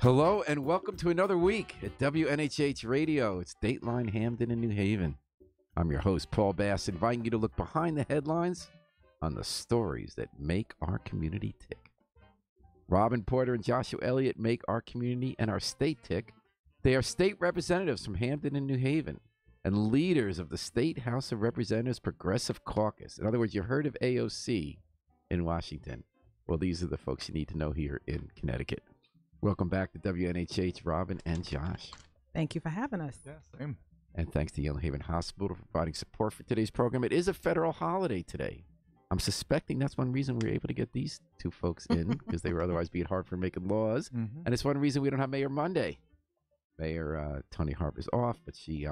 Hello and welcome to another week at WNHH Radio. It's Dateline Hamden in New Haven. I'm your host, Paul Bass, inviting you to look behind the headlines on the stories that make our community tick. Robyn Porter and Joshua Elliott make our community and our state tick. They are state representatives from Hamden and New Haven and leaders of the State House of Representatives Progressive Caucus. In other words, you heard of AOC in Washington. Well, these are the folks you need to know here in Connecticut. Welcome back to WNHH, Robyn and Josh. Thank you for having us. Yeah, same. And thanks to Yale Haven Hospital for providing support for today's program. It is a federal holiday today. I'm suspecting that's one reason we were able to get these two folks in, because they were otherwise being hard for making laws. Mm-hmm. And it's one reason we don't have Mayor Monday. Mayor Tony Harper's off, but she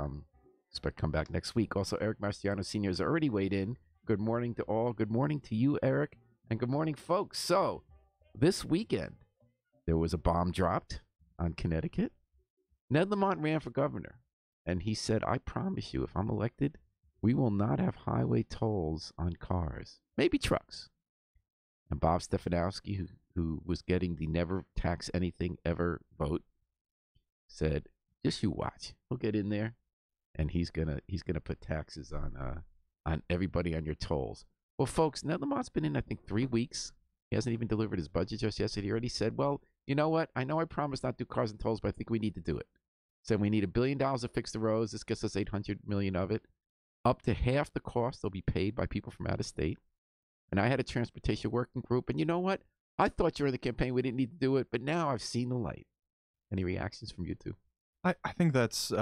expect to come back next week. Also, Eric Marciano Sr. has already weighed in. Good morning to all. Good morning to you, Eric. And good morning, folks. So, this weekend, there was a bomb dropped on Connecticut. Ned Lamont ran for governor, and he said, I promise you, if I'm elected, we will not have highway tolls on cars, maybe trucks. And Bob Stefanowski, who was getting the never tax anything ever vote, said, just you watch. He'll get in there, and he's gonna put taxes on everybody on your tolls. Well, folks, Ned Lamont's been in, I think, 3 weeks. He hasn't even delivered his budget just yesterday. He already said, well, you know what? I know I promised not to do cars and tolls, but I think we need to do it. Said we need $1 billion to fix the roads. This gets us $800 million of it. Up to half the cost will be paid by people from out of state. And I had a transportation working group. And you know what? I thought during the campaign we didn't need to do it, but now I've seen the light. Any reactions from you two? I think that's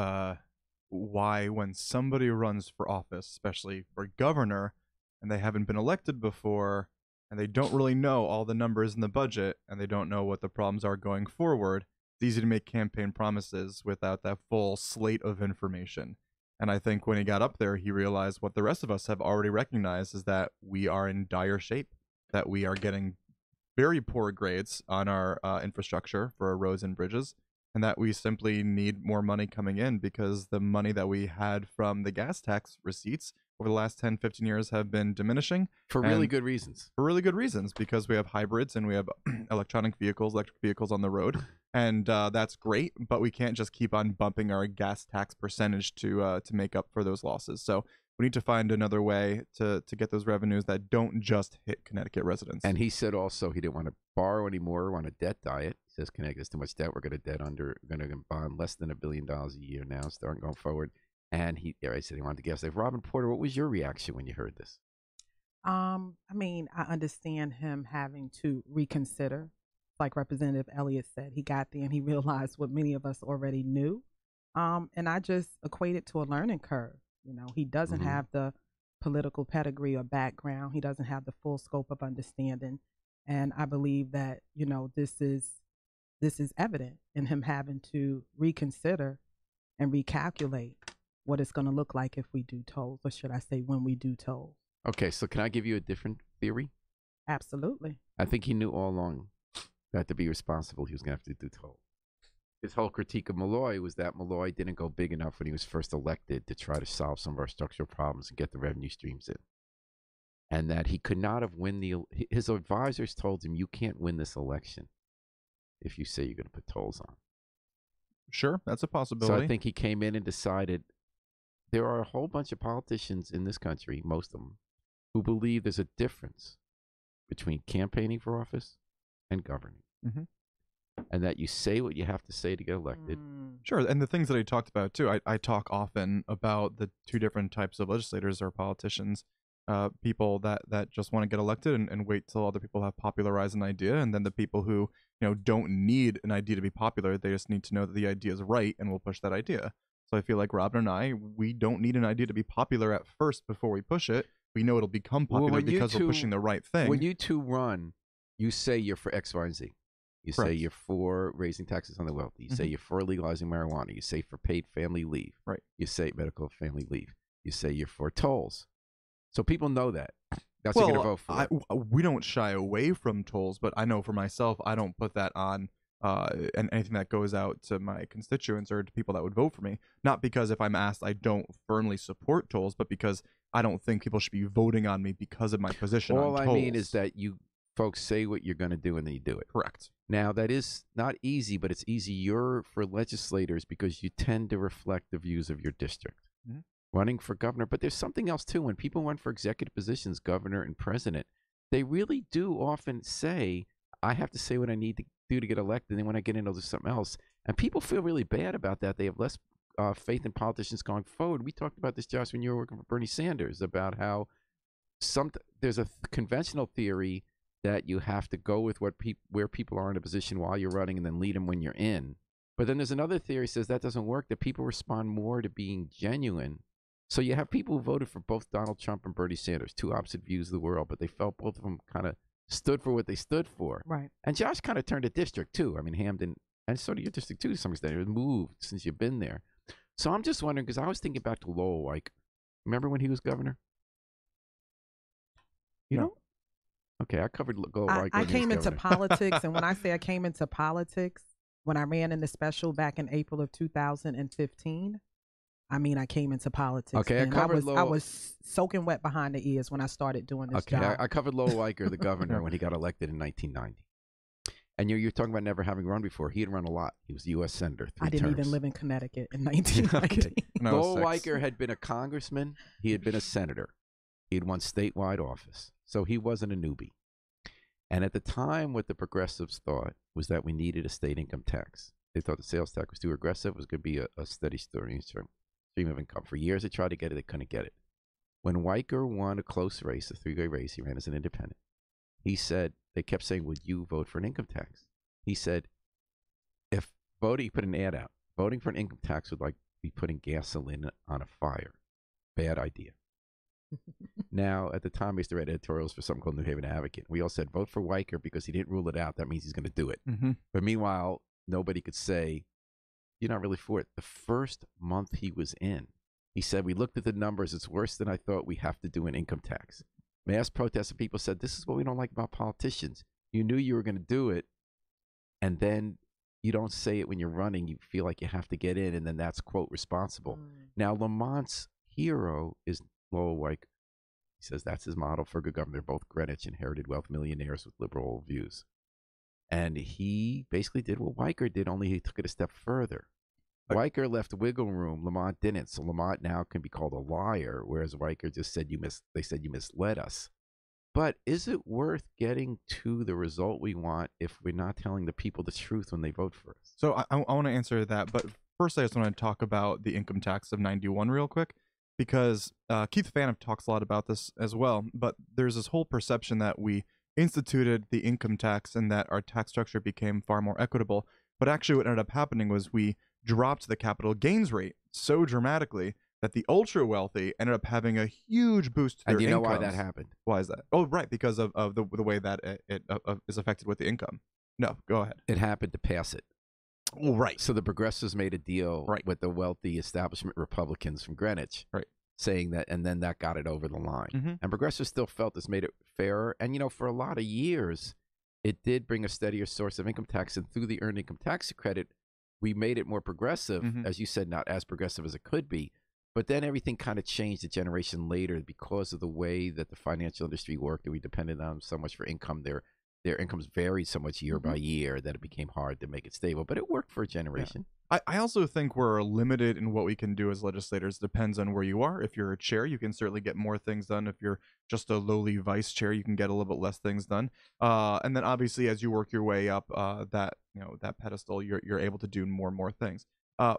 why when somebody runs for office, especially for governor, and they haven't been elected before, and they don't really know all the numbers in the budget, and they don't know what the problems are going forward, it's easy to make campaign promises without that full slate of information. And I think when he got up there, he realized what the rest of us have already recognized is that we are in dire shape, that we are getting very poor grades on our infrastructure for our roads and bridges, and that we simply need more money coming in because the money that we had from the gas tax receipts over the last 10, 15 years have been diminishing. For really good reasons. For really good reasons, because we have hybrids and we have electric vehicles on the road. And that's great, but we can't just keep on bumping our gas tax percentage to make up for those losses. So we need to find another way to get those revenues that don't just hit Connecticut residents. And he said also he didn't want to borrow anymore. We're on a debt diet. He says Connecticut's too much debt. We're going to bond less than $1 billion a year now, starting going forward. And I said he wanted to guess. Like, Robyn Porter, what was your reaction when you heard this? I mean, I understand him having to reconsider. Like Representative Elliott said, he got there and he realized what many of us already knew. And I just equate it to a learning curve. You know, he doesn't have the political pedigree or background. He doesn't have the full scope of understanding. And I believe that, you know, this is evident in him having to reconsider and recalculate what it's going to look like if we do tolls, or should I say when we do tolls. Okay, so can I give you a different theory? Absolutely. I think he knew all along that to be responsible, he was going to have to do tolls. His whole critique of Malloy was that Malloy didn't go big enough when he was first elected to try to solve some of our structural problems and get the revenue streams in. And that he could not have his advisors told him, you can't win this election if you say you're going to put tolls on. Sure, that's a possibility. So I think he came in and decided there are a whole bunch of politicians in this country, most of them, who believe there's a difference between campaigning for office and governing. Mm-hmm. And that you say what you have to say to get elected. Sure, and the things that he talked about, too, I talk often about the two different types of legislators or politicians, people that just want to get elected and wait till other people have popularized an idea, and then the people who, you know, don't need an idea to be popular, they just need to know that the idea is right, and we'll push that idea. So I feel like Robyn and I, we don't need an idea to be popular at first before we push it. We know it'll become popular because we're pushing the right thing. When you two run, you say you're for X, Y, and Z. You say you're for raising taxes on the wealthy. You say you're for legalizing marijuana. You say for paid family leave. Right. You say medical family leave. You say you're for tolls. So people know that. That's what you're going to vote for. We don't shy away from tolls, but I know for myself, I don't put that on and anything that goes out to my constituents or to people that would vote for me. Not because if I'm asked, I don't firmly support tolls, but because I don't think people should be voting on me because of my position on tolls. All I mean is that you folks, say what you're going to do and then you do it. Correct. Now, that is not easy, but it's easier for legislators because you tend to reflect the views of your district. Mhm. Running for governor, but there's something else too. When people run for executive positions, governor and president, they really do often say, I have to say what I need to do to get elected, and then when I get in, I'll do something else. And people feel really bad about that. They have less faith in politicians going forward. We talked about this, Josh, when you were working for Bernie Sanders, about how there's a conventional theory that you have to go with where people are in a position while you're running and then lead them when you're in. But then there's another theory that says that doesn't work, that people respond more to being genuine. So you have people who voted for both Donald Trump and Bernie Sanders, two opposite views of the world, but they felt both of them kind of stood for what they stood for. Right. And Josh kind of turned a district too. I mean, Hamden, and so did your district too to some extent. It moved since you've been there. So I'm just wondering, because I was thinking back to Lowell, like, remember when he was governor? You know? Okay, I covered Lowell. I came into politics, and when I say I came into politics, when I ran in the special back in April of 2015, I mean, I came into politics. Okay, I was soaking wet behind the ears when I started doing this job. Okay, I covered Lowell Weicker, the governor, when he got elected in 1990. And you're talking about never having run before. He had run a lot. He was a U.S. senator. I didn't even live in Connecticut in 1990. Okay. Lowell Weicker had been a congressman. He had been a senator. He had won statewide office. So he wasn't a newbie. And at the time, what the progressives thought was that we needed a state income tax. They thought the sales tax was too aggressive. It was going to be a steady stream of income. For years, they tried to get it. They couldn't get it. When Weicker won a close race, a three-way race, he ran as an independent. He said, they kept saying, would you vote for an income tax? He said, he put an ad out. Voting for an income tax would be putting gasoline on a fire. Bad idea. Now, at the time, I used to write editorials for something called New Haven Advocate. We all said, vote for Weicker because he didn't rule it out. That means he's going to do it. Mm-hmm. But meanwhile, nobody could say, you're not really for it. The first month he was in, he said, we looked at the numbers. It's worse than I thought. We have to do an income tax. Mass protests, and people said, this is what we don't like about politicians. You knew you were going to do it, and then you don't say it when you're running. You feel like you have to get in, and then that's, quote, responsible. Now, Lamont's hero is Lowell Weicker. He says that's his model for good government. They're both Greenwich inherited wealth millionaires with liberal views. And he basically did what Weicker did, only he took it a step further. Weicker left wiggle room. Lamont didn't. So Lamont now can be called a liar, whereas Weicker just said they said you misled us. But is it worth getting to the result we want if we're not telling the people the truth when they vote for us? So I want to answer that, but first I just want to talk about the income tax of 91 real quick, because Keith Phaneuf talks a lot about this as well, but there's this whole perception that we instituted the income tax and that our tax structure became far more equitable, but actually what ended up happening was we dropped the capital gains rate so dramatically that the ultra wealthy ended up having a huge boost to their incomes. And you know why that happened? Why is that? Oh, right, because of the way that it is affected with the income. No, go ahead. It happened to pass it. Oh, right. So the progressives made a deal with the wealthy establishment Republicans from Greenwich, saying that, and then that got it over the line. Mm-hmm. And progressives still felt this made it fairer. And, for a lot of years, it did bring a steadier source of income tax. And through the earned income tax credit, we made it more progressive, as you said, not as progressive as it could be. But then everything kind of changed a generation later because of the way that the financial industry worked, and we depended on them so much for income. Their incomes varied so much year by year that it became hard to make it stable. But it worked for a generation. Yeah. I also think we're limited in what we can do as legislators. Depends on where you are. If you're a chair, you can certainly get more things done. If you're just a lowly vice chair, you can get a little bit less things done. And then obviously, as you work your way up that pedestal, you're able to do more and more things.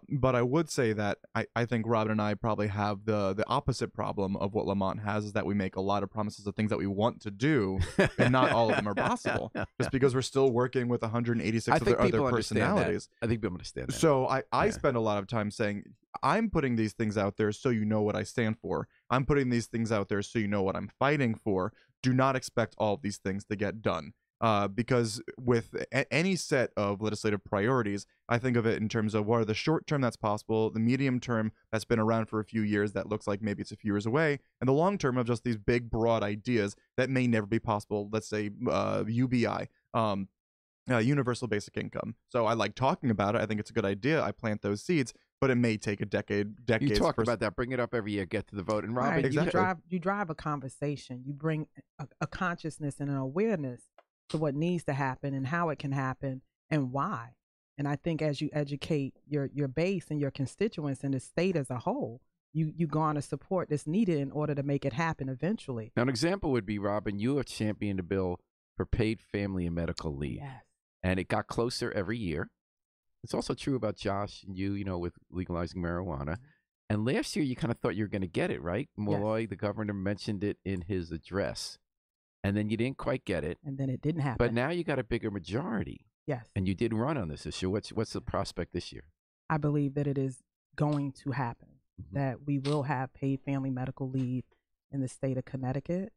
But I would say that I think Robyn and I probably have the opposite problem of what Lamont has, is that we make a lot of promises of things that we want to do, and not all of them are possible, just because we're still working with 186 other personalities. I think people understand that. So I spend a lot of time saying, I'm putting these things out there so you know what I stand for. I'm putting these things out there so you know what I'm fighting for. Do not expect all of these things to get done. Because with any set of legislative priorities, I think of it in terms of what are the short term that's possible, the medium term that's been around for a few years that looks like maybe it's a few years away, and the long term of just these big, broad ideas that may never be possible. Let's say UBI, universal basic income. So I like talking about it. I think it's a good idea. I plant those seeds, but it may take decades. You talk about that, bring it up every year, get to the vote. And Robyn, you drive a conversation. You bring a consciousness and an awareness to what needs to happen and how it can happen and why. And I think as you educate your base and your constituents and the state as a whole, you garner support that's needed in order to make it happen eventually. Now, an example would be, Robyn, you have championed a bill for paid family and medical leave. Yes. And it got closer every year. It's also true about Josh and you know, with legalizing marijuana. And last year, you kind of thought you were going to get it, right? Malloy, the governor, mentioned it in his address. And then you didn't quite get it. And then it didn't happen. But now you got a bigger majority. Yes. And you did run on this issue. What's the prospect this year? I believe that it is going to happen, that we will have paid family medical leave in the state of Connecticut.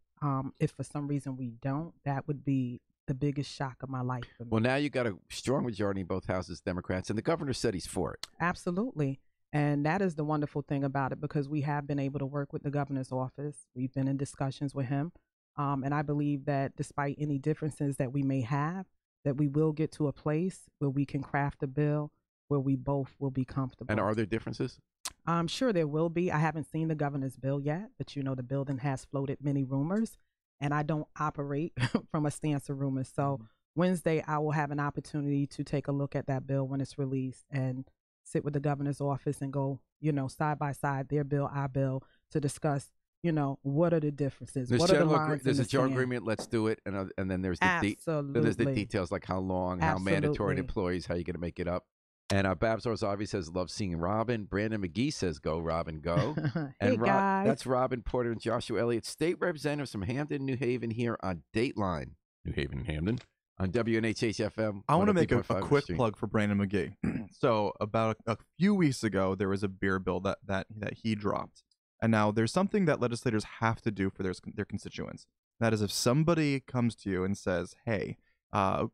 If for some reason we don't, that would be the biggest shock of my life for me. Well, now you got a strong majority in both houses, Democrats, and the governor said he's for it. Absolutely. And that is the wonderful thing about it, because we have been able to work with the governor's office. We've been in discussions with him. And I believe that despite any differences that we may have, that we will get to a place where we can craft a bill where we both will be comfortable. And are there differences? I'm sure there will be. I haven't seen the governor's bill yet, but you know, the building has floated many rumors, and I don't operate from a stance of rumors. So Wednesday, I will have an opportunity to take a look at that bill when it's released and sit with the governor's office and go, you know, side by side, their bill, our bill, to discuss, you know, what are the differences? There's what are the lines there's in a the general sand? agreement. Let's do it, and then there's the Absolutely. there's the details like how long, how mandatory Absolutely. employees, how you're going to make it up. And Babs Orzavi says, love seeing Robyn. Brandon McGee says, go, Robyn, go. Hey, guys. That's Robyn Porter and Joshua Elliott, state representatives from Hampton, New Haven, here on Dateline. New Haven and Hampton. On WNHH-FM. I want to make a 103.5 quick Stream. plug for Brandon McGee. So about a few weeks ago, there was a beer bill that he dropped. And now there's something that legislators have to do for their constituents. That is, if somebody comes to you and says, hey,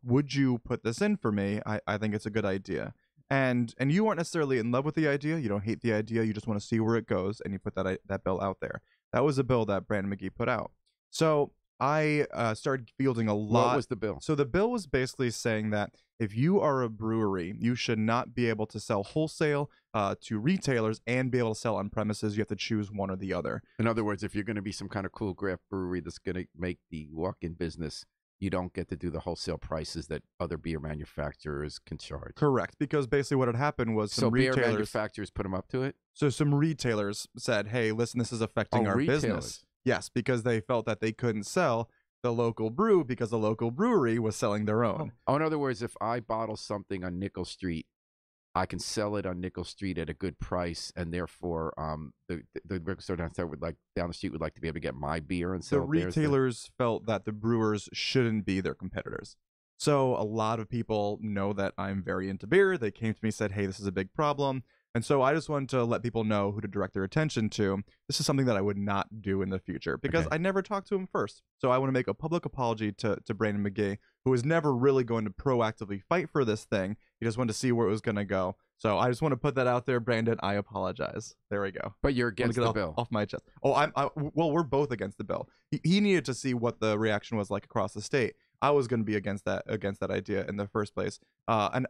would you put this in for me? I think it's a good idea. And you aren't necessarily in love with the idea. You don't hate the idea. You just want to see where it goes, and you put that bill out there. That was a bill that Brandon McGee put out. So I started fielding a lot. What was the bill? So the bill was basically saying that if you are a brewery, you should not be able to sell wholesale to retailers and be able to sell on premises. You have to choose one or the other. In other words, if you're going to be some kind of cool craft brewery that's going to make the walk-in business, you don't get to do the wholesale prices that other beer manufacturers can charge. Correct, because basically what had happened was some beer retailers, manufacturers put them up to it? So some retailers said, hey, listen, this is affecting our retailers. business. Yes, because they felt that they couldn't sell the local brew because the local brewery was selling their own. Oh, in other words, if I bottle something on Nickel Street, I can sell it on Nickel Street at a good price, and therefore, the liquor store down the street would like to be able to get my beer and sell The retailers felt that the brewers shouldn't be their competitors. So a lot of people know that I'm very into beer. They came to me and said, hey, this is a big problem. And so I just wanted to let people know who to direct their attention to. This is something that I would not do in the future because I never talked to him first. So I want to make a public apology to Brandon McGee, who was never really going to proactively fight for this thing. He just wanted to see where it was going to go. So I just want to put that out there, Brandon. I apologize. There we go. But you're against the bill. Off my chest. Oh, well, we're both against the bill. He needed to see what the reaction was like across the state. I was going to be against that idea in the first place, and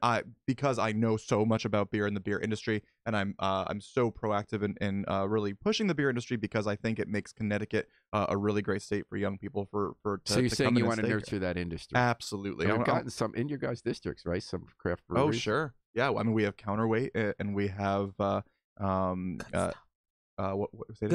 because I know so much about beer and the beer industry, and I'm so proactive in really pushing the beer industry because I think it makes Connecticut a really great state for young people So you're saying you want to nurture that industry? Absolutely. And we've gotten some in your guys' districts, right? Some craft breweries. Oh, sure. Yeah. I mean, we have Counterweight, and we have Good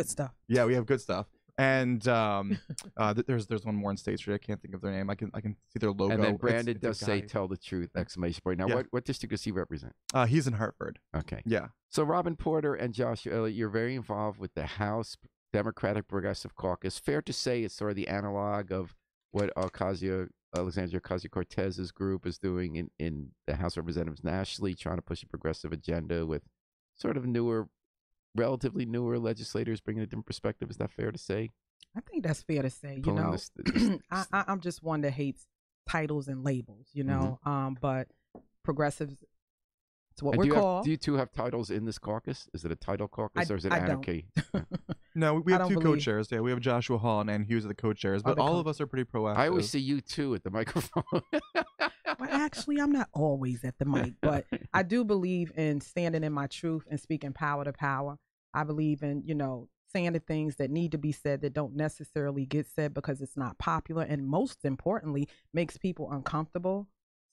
stuff. Yeah, we have good stuff. And there's one more in State Street. I can't think of their name. I can see their logo. And then Brandon It's a does say guy. "Tell the truth!" exclamation point. Now, Yeah. what district does he represent? He's in Hartford. Okay. Yeah. So Robyn Porter and Joshua Elliott, you're very involved with the House Democratic Progressive Caucus. Fair to say it's sort of the analog of what Alexandria Ocasio-Cortez's group is doing in the House of Representatives nationally, trying to push a progressive agenda with sort of relatively newer legislators bringing a different perspective. Is that fair to say? I think that's fair to say. You Pulling know, this- I'm just one that hates titles and labels. You know, but progressives, it's what And we're called. do you two have titles in this caucus? Is it a title caucus or is it I don't. anarchy? No, we I have don't two believe- co-chairs. Yeah, we have Joshua Hall and Ann Hughes are the co-chairs, but the all of us are pretty proactive. I always see you two at the microphone. Well, actually, I'm not always at the mic, but I do believe in standing in my truth and speaking power to power. I believe in, saying the things that need to be said that don't necessarily get said because it's not popular, and most importantly, makes people uncomfortable.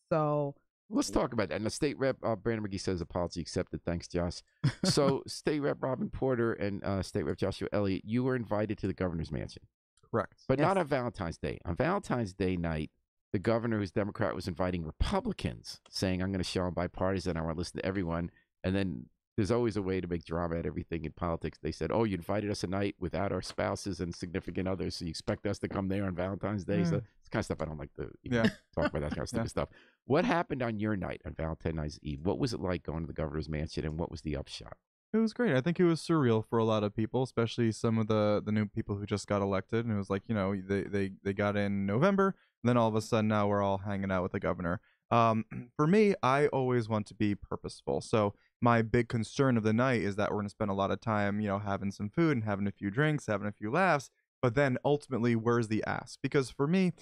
So Let's talk about that. And the state rep, Brandon McGee says apology accepted. Thanks, Josh. So state rep Robyn Porter and state rep Joshua Elliott, you were invited to the governor's mansion. Correct. But not on Valentine's Day. On Valentine's Day night, the governor, who's Democrat, was inviting Republicans, saying, I'm going to show them bipartisan. I want to listen to everyone. And then there's always a way to make drama at everything in politics. They said, oh, you invited us a night without our spouses and significant others, so you expect us to come there on Valentine's Day? So it's kind of stuff I don't like to even talk about, that kind of stupid stuff. What happened on your night, on Valentine's Eve? What was it like going to the governor's mansion, and what was the upshot? It was great. I think it was surreal for a lot of people, especially some of the new people who just got elected. And it was like, you know, they got in November, and then all of a sudden now we're all hanging out with the governor. For me, I always want to be purposeful. So my big concern of the night is that we're going to spend a lot of time, you know, having some food and having a few drinks, having a few laughs. But then ultimately, where's the ask? Because for me,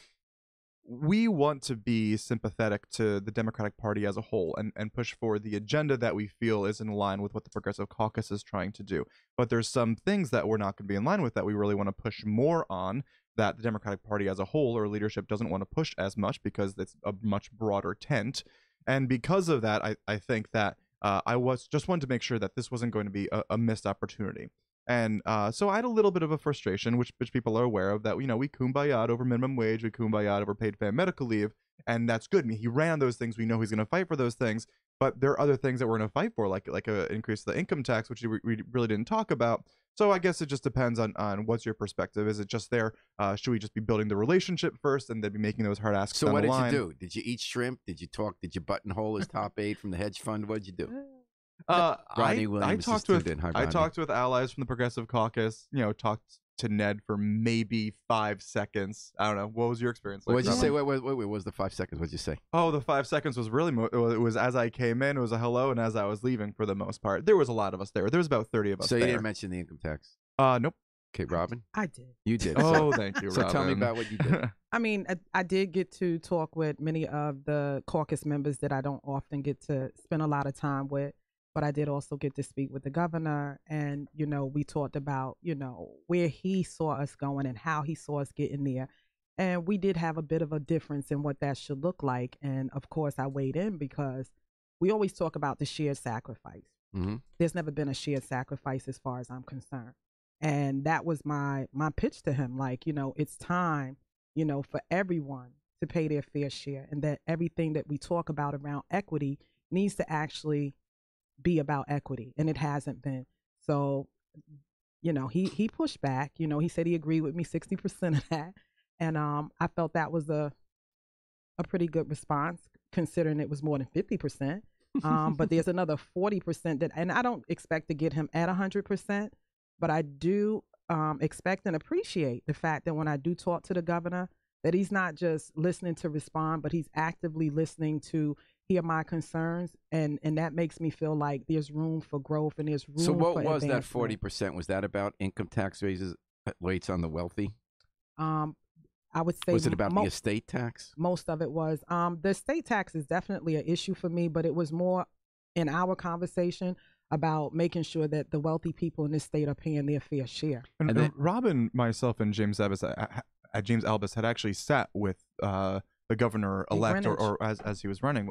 we want to be sympathetic to the Democratic Party as a whole and push forward the agenda that we feel is in line with what the Progressive Caucus is trying to do. But there's some things that we're not going to be in line with that we really want to push more on, that the Democratic Party as a whole or leadership doesn't want to push as much because it's a much broader tent. And because of that, I think that I just wanted to make sure that this wasn't going to be a missed opportunity. And so I had a little bit of a frustration, which people are aware of, that, you know, we kumbaya'd over minimum wage, we kumbaya'd over paid family medical leave, and that's good. I mean, he ran those things. We know he's going to fight for those things, but there are other things that we're going to fight for, like an increase of the income tax, which we really didn't talk about. So I guess it just depends on what's your perspective. Is it just there? Should we just be building the relationship first and then be making those hard asks? So what did you do? Did you eat shrimp? Did you talk? Did you buttonhole his top aide from the hedge fund? What did you do? I talked with allies from the Progressive Caucus. You know, talked to Ned for maybe 5 seconds. I don't know. What was your experience like? What did you say? Wait. What was the 5 seconds? What did you say? Oh, the 5 seconds was really. It was as I came in. It was a hello, and as I was leaving, for the most part, there was a lot of us there. There was about 30 of us. So you there. didn't mention the income tax? Nope. Okay, Robyn. I did. You did. Oh, thank you, Robyn. So tell me about what you did. I mean, I did get to talk with many of the caucus members that I don't often get to spend a lot of time with. But I did also get to speak with the governor, and, you know, we talked about, you know, where he saw us going and how he saw us getting there. And we did have a bit of a difference in what that should look like. And of course, I weighed in because we always talk about the shared sacrifice. Mm-hmm. There's never been a shared sacrifice as far as I'm concerned. And that was my pitch to him. Like, you know, it's time, you know, for everyone to pay their fair share, and that everything that we talk about around equity needs to actually be about equity, and it hasn't been. So, you know, he pushed back. You know, he said he agreed with me 60% of that, and I felt that was a pretty good response, considering it was more than 50%. But there's another 40% that, and I don't expect to get him at 100%, but I do expect and appreciate the fact that when I do talk to the governor, that he's not just listening to respond, but he's actively listening to hear my concerns, and that makes me feel like there's room for growth and there's room for So what was that advancement. 40%? Was that about income tax rates on the wealthy? I would say, Was it about the estate tax? Most of it was. The estate tax is definitely an issue for me, but it was more in our conversation about making sure that the wealthy people in this state are paying their fair share. And then Robyn, myself, and James Albus had actually sat with the governor-elect, or as he was running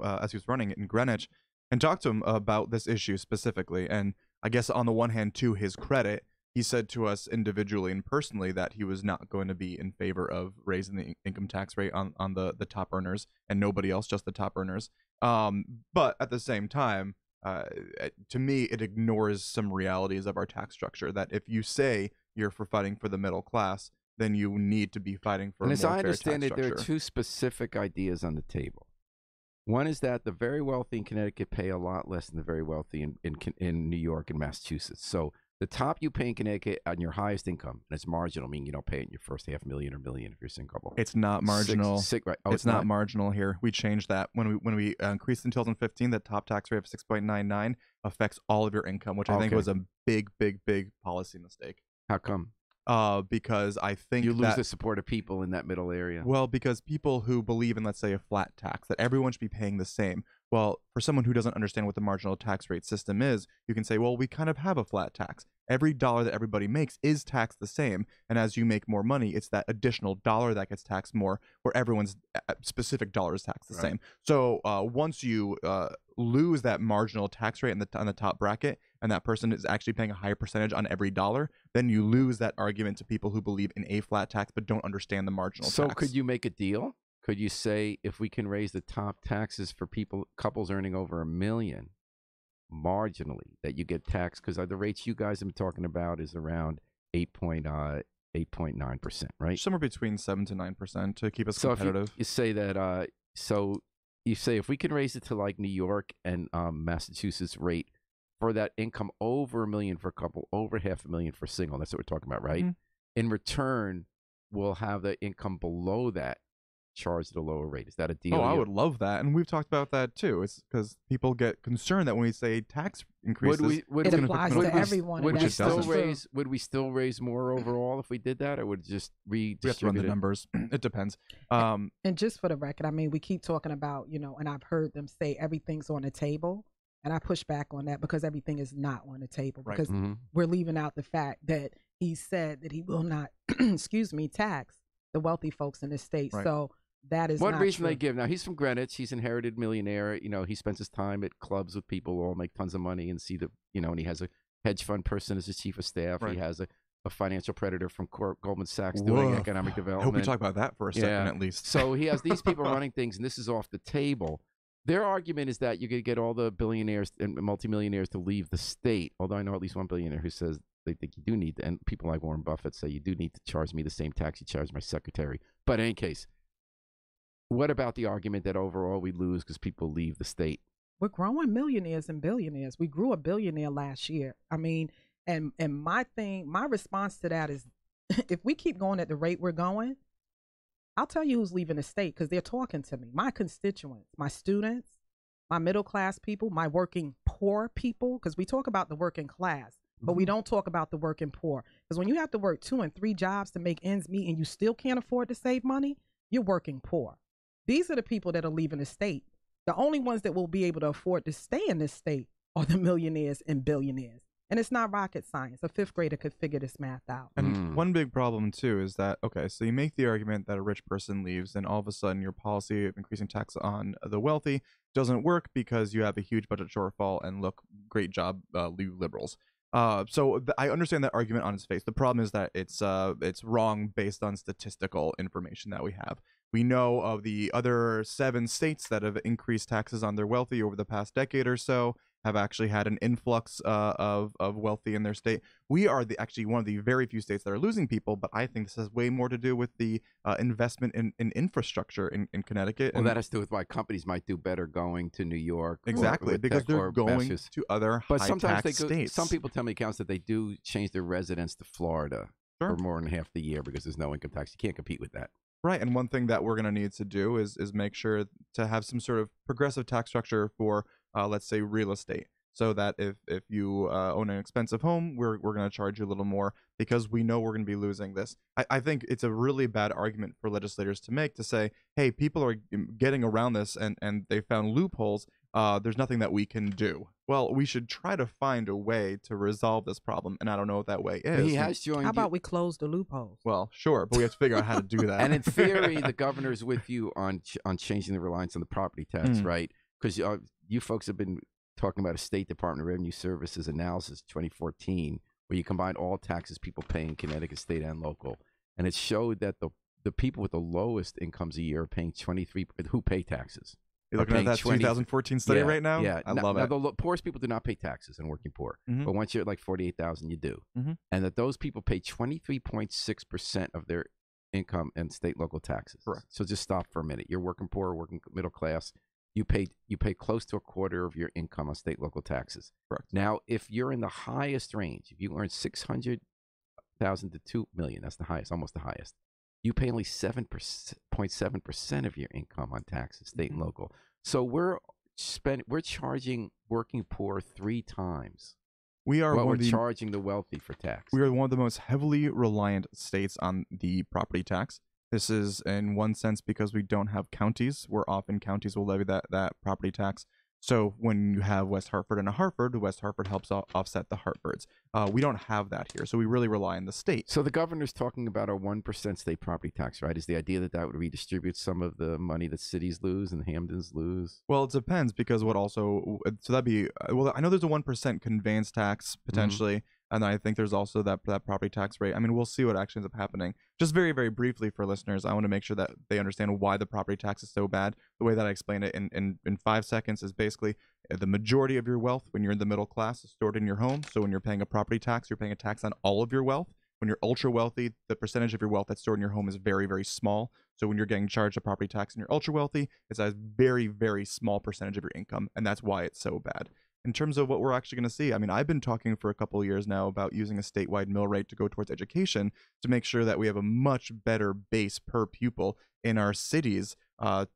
in Greenwich, and talked to him about this issue specifically. And I guess on the one hand, to his credit, he said to us individually and personally that he was not going to be in favor of raising the income tax rate on the top earners and nobody else, just the top earners. But at the same time, to me, it ignores some realities of our tax structure, that if you say you're for fighting for the middle class, then you need to be fighting for a more fair tax structure. And as I understand it, there are two specific ideas on the table. One is that the very wealthy in Connecticut pay a lot less than the very wealthy in New York and Massachusetts. So the top you pay in Connecticut on your highest income, and it's marginal, meaning you don't pay it in your first $500,000 or $1 million if you're a single couple. It's not marginal. Right. Oh, it's not marginal here. We changed that when we increased in 2015. The top tax rate of 6.99 affects all of your income, which I think was a big policy mistake. How come? because I think you lose that the support of people in that middle area. well, because people who believe in, let's say, a flat tax, that everyone should be paying the same. Well, for someone who doesn't understand what the marginal tax rate system is, you can say, well, we kind of have a flat tax. Every dollar that everybody makes is taxed the same. And as you make more money, it's that additional dollar that gets taxed more, where everyone's specific dollar is taxed the same. So once you lose that marginal tax rate on the top bracket, and that person is actually paying a higher percentage on every dollar, then you lose that argument to people who believe in a flat tax but don't understand the marginal tax. So could you make a deal? Could you say, if we can raise the top taxes for couples earning over $1 million marginally, that you get taxed? Because the rates you guys have been talking about is around 8.9%, right? Somewhere between 7 to 9% to keep us So competitive. if you say that, so you say if we can raise it to like New York and Massachusetts rate for that income over $1 million for a couple, over $500,000 for single, that's what we're talking about, right? In return, we'll have the income below that charged at a lower rate. Is that a deal? Oh, I would love that, and we've talked about that too. It's because people get concerned that when we say tax increases, it applies to everyone. Would and we still raise more overall if we did that, or would it just we have to run the numbers? It depends. And just for the record, I mean, we keep talking about, and I've heard them say everything's on the table, and I push back on that because everything is not on the table, because we're leaving out the fact that he said that he will not, tax the wealthy folks in the state. Right. So that is one not reason true. they give. Now, he's from Greenwich. He's inherited millionaire. He spends his time at clubs with people, all make tons of money, and see and he has a hedge fund person as his chief of staff. Right. He has a financial predator from Goldman Sachs doing economic development. I hope we talk about that for a second at least. So he has these people running things, and this is off the table. Their argument is that you're going to get all the billionaires and multimillionaires to leave the state, although I know at least one billionaire who says they think you do need to, and people like Warren Buffett say you do need to charge me the same tax you charge my secretary. But in any case, what about the argument that overall we lose because people leave the state? We're growing millionaires and billionaires. We grew a billionaire last year. I mean, and my response to that is, if we keep going at the rate we're going, I'll tell you who's leaving the state, because they're talking to me. My constituents, my students, my middle class people, my working poor people, because we talk about the working class, but we don't talk about the working poor. Because when you have to work 2 and 3 jobs to make ends meet and you still can't afford to save money, you're working poor. These are the people that are leaving the state. The only ones that will be able to afford to stay in this state are the millionaires and billionaires. And it's not rocket science. A 5th grader could figure this math out. And one big problem too is that, okay, so you make the argument that a rich person leaves, and all of a sudden your policy of increasing tax on the wealthy doesn't work because you have a huge budget shortfall, and look, great job, you liberals. So I understand that argument on its face. The problem is that it's wrong based on statistical information that we have. We know of the other 7 states that have increased taxes on their wealthy over the past decade or so, have actually had an influx of wealthy in their state. We are actually one of the very few states that are losing people, but I think this has way more to do with the investment in infrastructure in Connecticut. Well, that has to do with why companies might do better going to New York. Exactly, because they're going to other high-tax states. Some people tell me accounts that they do change their residence to Florida for more than half the year because there's no income tax. You can't compete with that. Right, and one thing that we're going to need to do is make sure to have some sort of progressive tax structure for, let's say, real estate, so that if you own an expensive home, we're going to charge you a little more because we know we're going to be losing this. I think it's a really bad argument for legislators to make, to say, hey, people are getting around this and they found loopholes. There's nothing that we can do. Well, we should try to find a way to resolve this problem, and I don't know what that way is. He has joined. How about we close the loopholes? Well, sure, but we have to figure out how to do that. And in theory, the governor's with you on changing the reliance on the property tax, right? Because you folks have been talking about a State Department of Revenue Services analysis 2014, where you combine all taxes people pay in Connecticut, state and local, and it showed that the people with the lowest incomes a year are paying 23 who pay taxes. You're looking at that 2014 study right now? Yeah. I love it. Now, the poorest people do not pay taxes and working poor. But once you're at like 48,000, you do. And that those people pay 23.6% of their income in state local taxes. Correct. So just stop for a minute. You're working poor, working middle class. You pay close to a quarter of your income on state local taxes. Correct. Now, if you're in the highest range, if you earn 600,000 to 2 million, that's the highest, almost the highest. You pay only 7.7% of your income on taxes, state and local. So we're charging working poor 3 times We are Well, one we're of the charging the wealthy for tax. we are one of the most heavily reliant states on the property tax. This is in one sense because we don't have counties, where often counties will levy that property tax. So when you have West Hartford and a Hartford, West Hartford helps offset the Hartfords. We don't have that here, so we really rely on the state. So the governor's talking about a 1% state property tax, right? Is the idea that would redistribute some of the money that cities lose and Hamptons lose? Well, it depends because what also so that'd be well, I know there's a 1% conveyance tax potentially, and I think there's also that property tax rate. I mean, we'll see what actually ends up happening. Just very, very briefly for listeners, I want to make sure that they understand why the property tax is so bad. The way that I explain it in 5 seconds is basically the majority of your wealth when you're in the middle class is stored in your home. So when you're paying a property tax, you're paying a tax on all of your wealth. When you're ultra wealthy, the percentage of your wealth that's stored in your home is very, very small. So when you're getting charged a property tax and you're ultra wealthy, it's a very, very small percentage of your income. And that's why it's so bad. In terms of what we're actually going to see, I mean, I've been talking for a couple of years now about using a statewide mill rate to go towards education to make sure that we have a much better base per pupil in our cities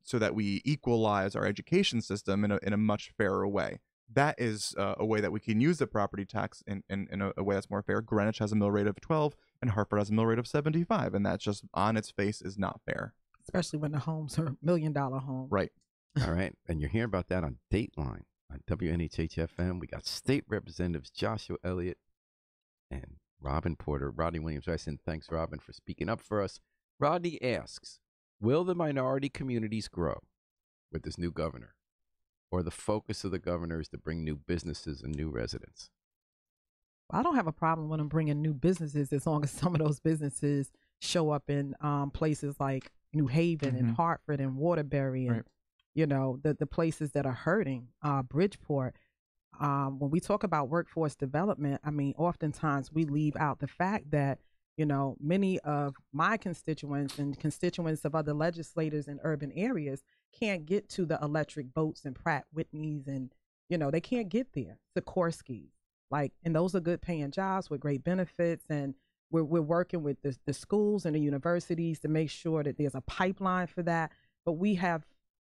so that we equalize our education system in a much fairer way. That is a way that we can use the property tax in a way that's more fair. Greenwich has a mill rate of 12 and Hartford has a mill rate of 75, and that just on its face is not fair. Especially when the homes are $1 million homes. Right. All right. And you're hearing about that on Dateline on WNHH-FM. We got State Representatives Joshua Elliott and Robyn Porter. Rodney Williams-Rice, thanks, Robyn, for speaking up for us. Rodney asks, will the minority communities grow with this new governor? Or the focus of the governor is to bring new businesses and new residents? I don't have a problem with them bringing new businesses as long as some of those businesses show up in places like New Haven and Hartford and Waterbury and, you know, the places that are hurting, Bridgeport. When we talk about workforce development, I mean, oftentimes we leave out the fact that, you know, many of my constituents and constituents of other legislators in urban areas can't get to the electric boats and Pratt Whitneys and, you know, they can't get there. Sikorsky's, like, and those are good paying jobs with great benefits. And we're working with the schools and the universities to make sure that there's a pipeline for that. But we have,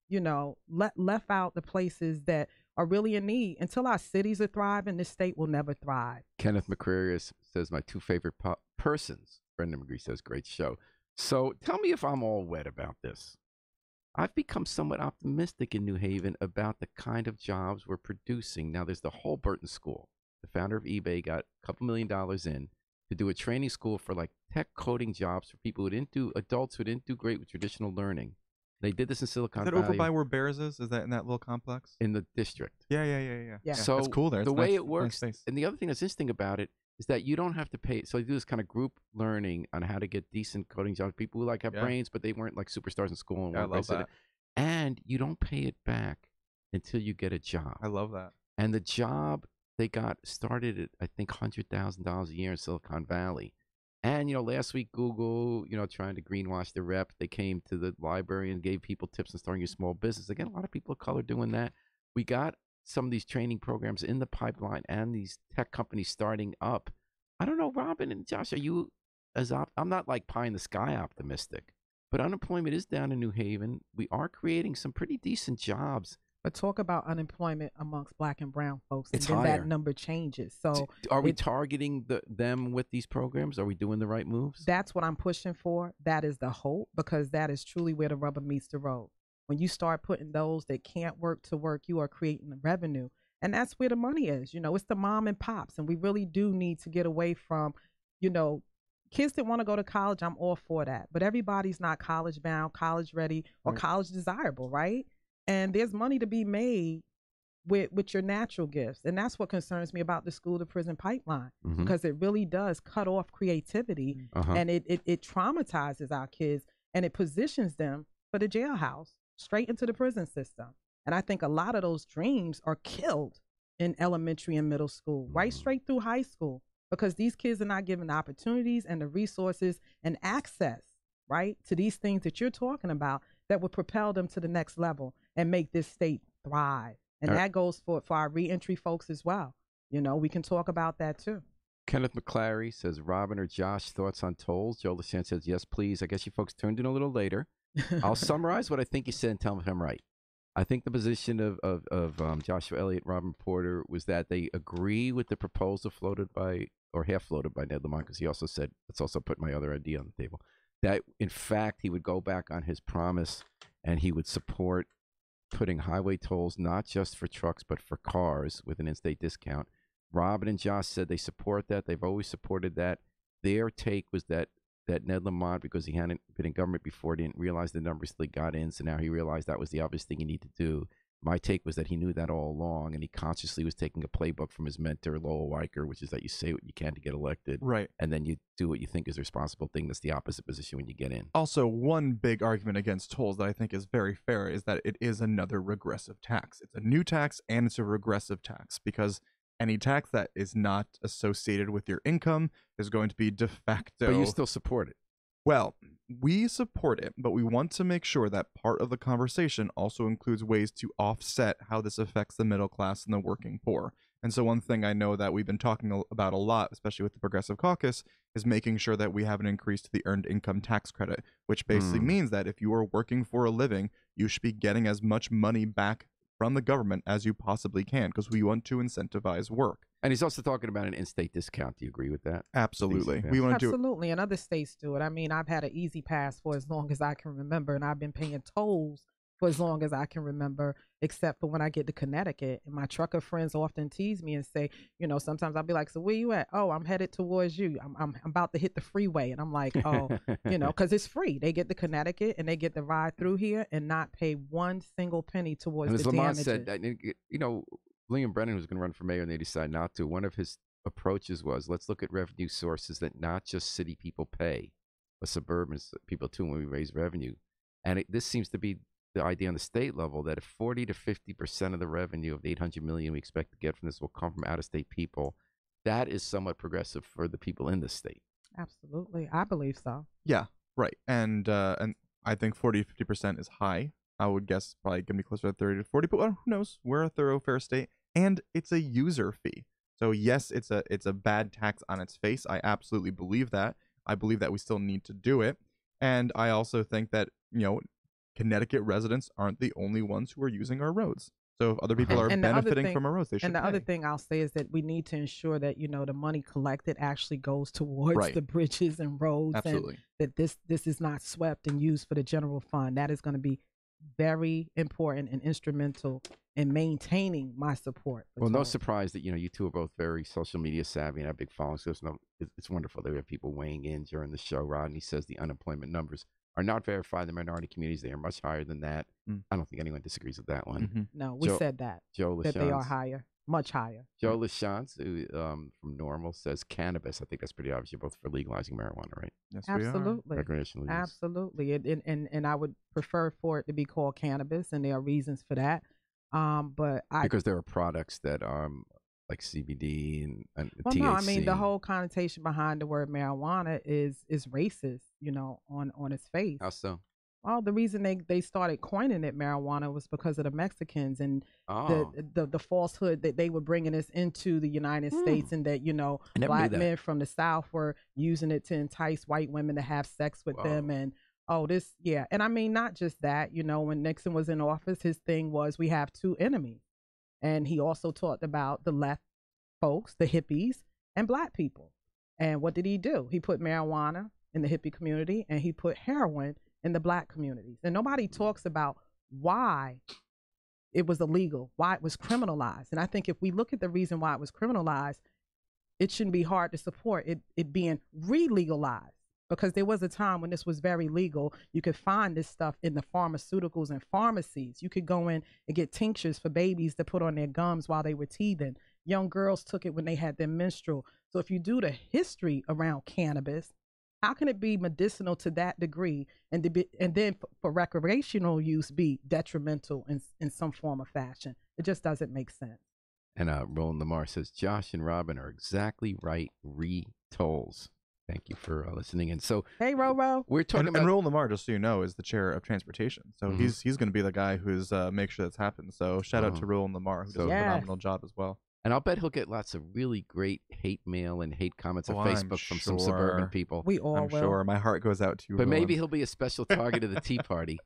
you know, left out the places that are really in need. Until our cities are thriving, this state will never thrive. Kenneth McCreary says, my two favorite persons. Brendan McGree says, great show. So tell me if I'm all wet about this. I've become somewhat optimistic in New Haven about the kind of jobs we're producing. Now, there's the Holberton School. The founder of eBay got a couple $1 million in to do a training school for like tech coding jobs for people who didn't do, adults who didn't do great with traditional learning. They did this in Silicon Valley. Is that over by where Bears is? Is that in that little complex? In the district. Yeah. So it's cool there. The It's way nice, it works, nice and the other thing that's interesting about it is that you don't have to pay. So they do this kind of group learning on how to get decent coding jobs. People who like have brains, but they weren't like superstars in school. And I love that. And you don't pay it back until you get a job. I love that. And the job they got started at, I think, $100,000 a year in Silicon Valley. And, you know, last week, Google, you know, trying to greenwash the rep, they came to the library and gave people tips on starting a small business. Again, a lot of people of color doing that. We got some of these training programs in the pipeline and these tech companies starting up. I don't know, Robyn and Josh, are you I'm not like pie in the sky optimistic, but unemployment is down in New Haven. We are creating some pretty decent jobs. But talk about unemployment amongst Black and brown folks, and It's then higher. that number changes. So are we targeting them with these programs? Are we doing the right moves? that's what I'm pushing for. That is the hope, because that is truly where the rubber meets the road. When you start putting those that can't work to work, you are creating the revenue. And that's where the money is. You know, it's the mom and pops. And we really do need to get away from, you know, kids that want to go to college. I'm all for that. But everybody's not college bound, college ready, or college desirable, right? And there's money to be made with your natural gifts. And that's what concerns me about the school to prison pipeline, because it really does cut off creativity and it traumatizes our kids and it positions them for the jailhouse, straight into the prison system. And I think a lot of those dreams are killed in elementary and middle school, right straight through high school, because these kids are not given the opportunities and the resources and access, right, to these things that you're talking about that would propel them to the next level and make this state thrive. And that goes for our reentry folks as well. You know, we can talk about that too. Kenneth McClary says, Robyn or Josh, thoughts on tolls? Joe LeChan says, yes, please. I guess you folks tuned in a little later. I'll summarize what I think you said and tell me if I'm right. I think the position of Joshua Elliott, Robyn Porter, was that they agree with the proposal floated by, or half floated by Ned Lamont, because he also said, let's also put my other idea on the table, that in fact he would go back on his promise and he would support putting highway tolls not just for trucks but for cars with an in-state discount. Robyn and Josh said they support that. They've always supported that. Their take was that Ned Lamont, because he hadn't been in government before, didn't realize the numbers till he got in, so now he realized that was the obvious thing he needed to do. My take was that he knew that all along, and he consciously was taking a playbook from his mentor, Lowell Weicker, which is that you say what you can to get elected, Right. and then you do what you think is the responsible thing. That's the opposite position when you get in. Also, one big argument against tolls that I think is very fair is that it is another regressive tax. It's a new tax and it's a regressive tax, because any tax that is not associated with your income is going to be de facto. But you still support it. Well, we support it, but we want to make sure that part of the conversation also includes ways to offset how this affects the middle class and the working poor. And so one thing I know that we've been talking about a lot, especially with the Progressive Caucus, is making sure that we have an increase to the earned income tax credit, which basically means that if you are working for a living, you should be getting as much money back from the government as you possibly can, because we want to incentivize work. And he's also talking about an in-state discount. Do you agree with that? Absolutely. Yeah. We want to do Absolutely, and other states do it. I mean, I've had an easy pass for as long as I can remember, and I've been paying tolls for as long as I can remember, except for when I get to Connecticut. And my trucker friends often tease me and say, you know, sometimes I'll be like, so where you at? Oh, I'm headed towards you. I'm about to hit the freeway. And I'm like, oh, you know, because it's free. They get to Connecticut and they get to ride through here and not pay one single penny towards and as the Lamont damages. said, that, you know, William Brennan was going to run for mayor and they decided not to. One of his approaches was, let's look at revenue sources that not just city people pay, but suburban people too when we raise revenue. And this seems to be the idea on the state level, that if 40 to 50% of the revenue of the $800 million we expect to get from this will come from out-of-state people, that is somewhat progressive for the people in the state. Absolutely. I believe so. Yeah, right. And I think 40 to 50% is high. I would guess probably going to be closer to 30 to 40, but who knows? We're a thoroughfare state, and it's a user fee. So yes, it's a bad tax on its face. I absolutely believe that. I believe that we still need to do it. And I also think that, you know, Connecticut residents aren't the only ones who are using our roads. So if other people are benefiting from our roads, they should And the pay. other thing I'll say is that we need to ensure that, you know, the money collected actually goes towards the bridges and roads. Absolutely. And that this is not swept and used for the general fund. That is going to be very important and instrumental in maintaining my support. Well, no surprise that, you know, you two are both very social media savvy and have big followings. So it's wonderful that we have people weighing in during the show. Rodney says the unemployment numbers are not verified in the minority communities. They are much higher than that. I don't think anyone disagrees with that one. Mm-hmm. No, we said that. Joe that they are higher, much higher. Joe Lachance, who from Normal, says cannabis. I think that's pretty obvious. You're both for legalizing marijuana, right? Yes, absolutely. we are. Recreational use. Absolutely. And I would prefer for it to be called cannabis, and there are reasons for that. Because there are products that like CBD and well, THC. no, I mean the whole connotation behind the word marijuana is racist, you know, on its face. How so? Well, the reason they started coining it marijuana was because of the Mexicans and the falsehood that they were bringing us into the United States, and that, you know, black men from the South were using it to entice white women to have sex with them. And and I mean, not just that, you know, when Nixon was in office, his thing was we have two enemies. And he also talked about the left folks, the hippies, and black people. And what did he do? He put marijuana in the hippie community, and he put heroin in the black communities. And nobody talks about why it was illegal, why it was criminalized. And I think if we look at the reason why it was criminalized, it shouldn't be hard to support it being re-legalized. Because there was a time when this was very legal. You could find this stuff in the pharmaceuticals and pharmacies. You could go in and get tinctures for babies to put on their gums while they were teething. Young girls took it when they had their menstrual. So if you do the history around cannabis, how can it be medicinal to that degree and then for recreational use be detrimental in some form or fashion? It just doesn't make sense. And Roland Lamar says, Josh and Robyn are exactly right. Tolls. Thank you for listening. And so, hey, Roro, we're talking about Roland Lamar, just so you know, is the chair of transportation. So he's going to be the guy who's make sure that's happened. So shout out to Roland Lamar, who does a phenomenal job as well. And I'll bet he'll get lots of really great hate mail and hate comments on Facebook from some suburban people. We all I'm will. sure. My heart goes out to you. But Roland. maybe he'll be a special target of the Tea Party.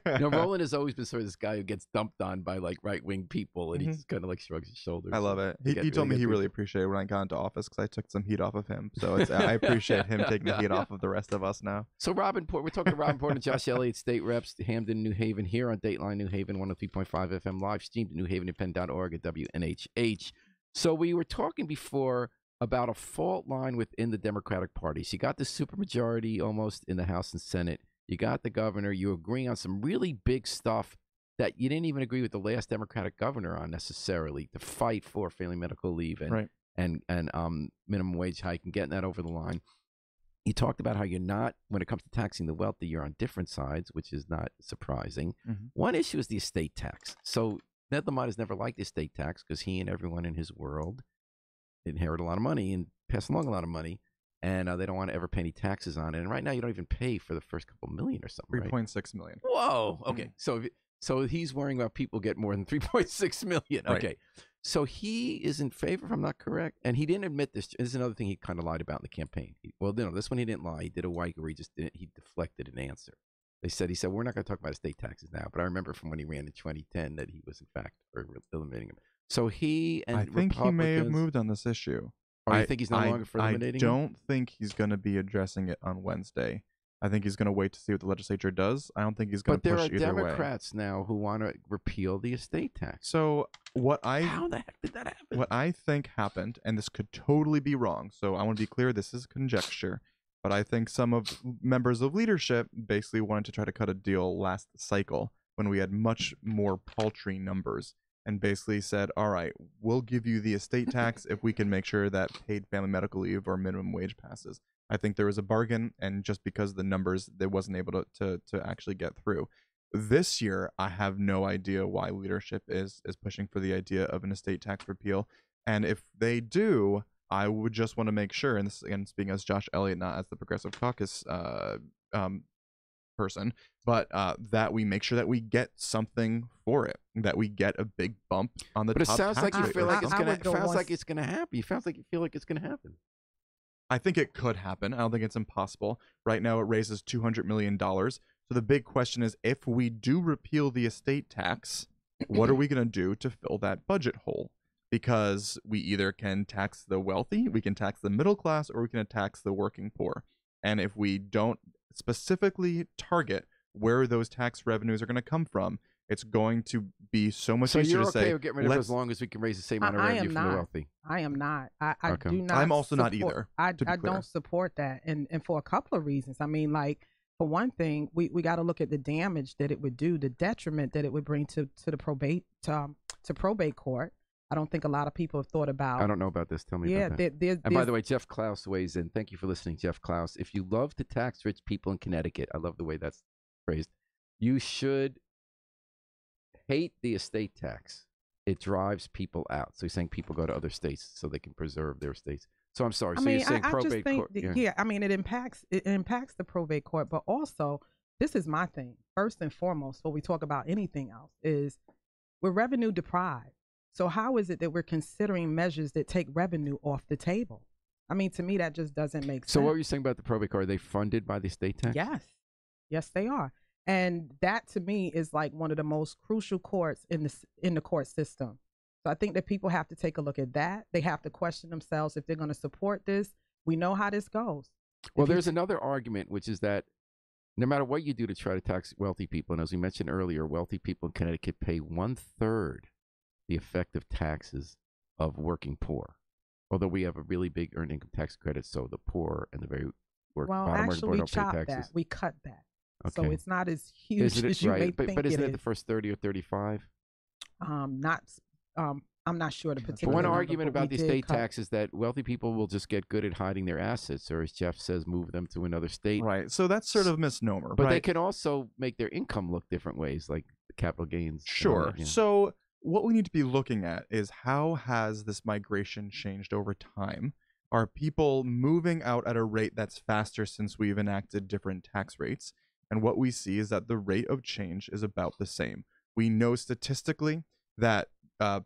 Roland has always been sort of this guy who gets dumped on by like right-wing people, and he just kind of like shrugs his shoulders. I love it. He told me he really appreciated when I got into office because I took some heat off of him. So I appreciate him taking the heat off of the rest of us now. So we're talking to Robyn Porter and Josh Elliott, state reps, Hamden, New Haven, here on Dateline New Haven, 103.5 FM, live streamed at newhavenindependent.org at WNHH. So we were talking before about a fault line within the Democratic Party. So you got the supermajority almost in the House and Senate. You got the governor. You agree on some really big stuff that you didn't even agree with the last Democratic governor on necessarily, to fight for family medical leave and minimum wage hike and getting that over the line. You talked about how you're not, when it comes to taxing the wealthy, you're on different sides, which is not surprising. One issue is the estate tax. So Ned Lamont has never liked the estate tax because he and everyone in his world inherit a lot of money and pass along a lot of money. And they don't want to ever pay any taxes on it. And right now, you don't even pay for the first couple million or something. 3.6 million. Whoa. Okay. So he's worrying about people get more than 3.6 million. Okay. Right. So he is in favor, if I'm not correct. And he didn't admit this. This is another thing he kind of lied about in the campaign. This one he didn't lie. He did a white where he deflected an answer. He said, we're not going to talk about estate taxes now. But I remember from when he ran in 2010 that he was, in fact, eliminating them. So he and I think he may have moved on this issue. Or you think he's no longer for eliminating I don't think he's going to be addressing it on Wednesday. I think he's going to wait to see what the legislature does. I don't think he's going to push either way. But there are Democrats now who want to repeal the estate tax. So how the heck did that happen? What I think happened, and this could totally be wrong, so I want to be clear, this is conjecture, but I think some of members of leadership basically wanted to try to cut a deal last cycle when we had much more paltry numbers, and basically said, all right, we'll give you the estate tax if we can make sure that paid family medical leave or minimum wage passes. I think there was a bargain, and just because of the numbers, they wasn't able to actually get through. This year, I have no idea why leadership is pushing for the idea of an estate tax repeal. And if they do, I would just want to make sure, and this again speaking as Josh Elliott, not as the Progressive Caucus person, but that we make sure that we get something for it, that we get a big bump on the top. But it sounds like you feel like it's going to. It sounds like it's going to happen. It sounds like you feel like it's going to happen. I think it could happen. I don't think it's impossible. Right now, it raises $200 million. So the big question is, if we do repeal the estate tax, what are we going to do to fill that budget hole? Because we either can tax the wealthy, we can tax the middle class, or we can tax the working poor. And if we don't specifically target where those tax revenues are going to come from, it's going to be so much easier to say. So you're okay with getting rid of it as long as we can raise the same amount of revenue from the wealthy? I am not. I do not. I'm also not either. I don't support that, and for a couple of reasons. I mean, like, for one thing, we got to look at the damage that it would do, the detriment that it would bring to the probate court. I don't think a lot of people have thought about. I don't know about this. Tell me about that. And by the way, Jeff Klaus weighs in. Thank you for listening, Jeff Klaus. If you love to tax rich people in Connecticut, I love the way that's phrased, you should hate the estate tax. It drives people out. So he's saying people go to other states so they can preserve their states. So I'm sorry. So you're saying probate court. I mean, it impacts the probate court, but also, this is my thing. First and foremost, before we talk about anything else, is we're revenue deprived. So how is it that we're considering measures that take revenue off the table? I mean, to me, that just doesn't make sense. So what were you saying about the probate court? Are they funded by the estate tax? Yes, they are. And that, to me, is like one of the most crucial courts in the court system. So I think that people have to take a look at that. They have to question themselves if they're going to support this. We know how this goes. Well, there's another argument, which is that no matter what you do to try to tax wealthy people, and as we mentioned earlier, wealthy people in Connecticut pay 1/3 the effective taxes of working poor. Although we have a really big earned income tax credit, so the poor and the very bottom working poor don't pay taxes. We cut that. Okay. So it's not as huge as you may think but isn't it the first 30 or 35? I'm not sure the particular. One argument about the estate tax is that wealthy people will just get good at hiding their assets, or as Jeff says, move them to another state. Right. So that's sort of a misnomer. But they can also make their income look different ways, like the capital gains. Sure. So what we need to be looking at is, how has this migration changed over time? Are people moving out at a rate that's faster since we've enacted different tax rates? And what we see is that the rate of change is about the same. We know statistically that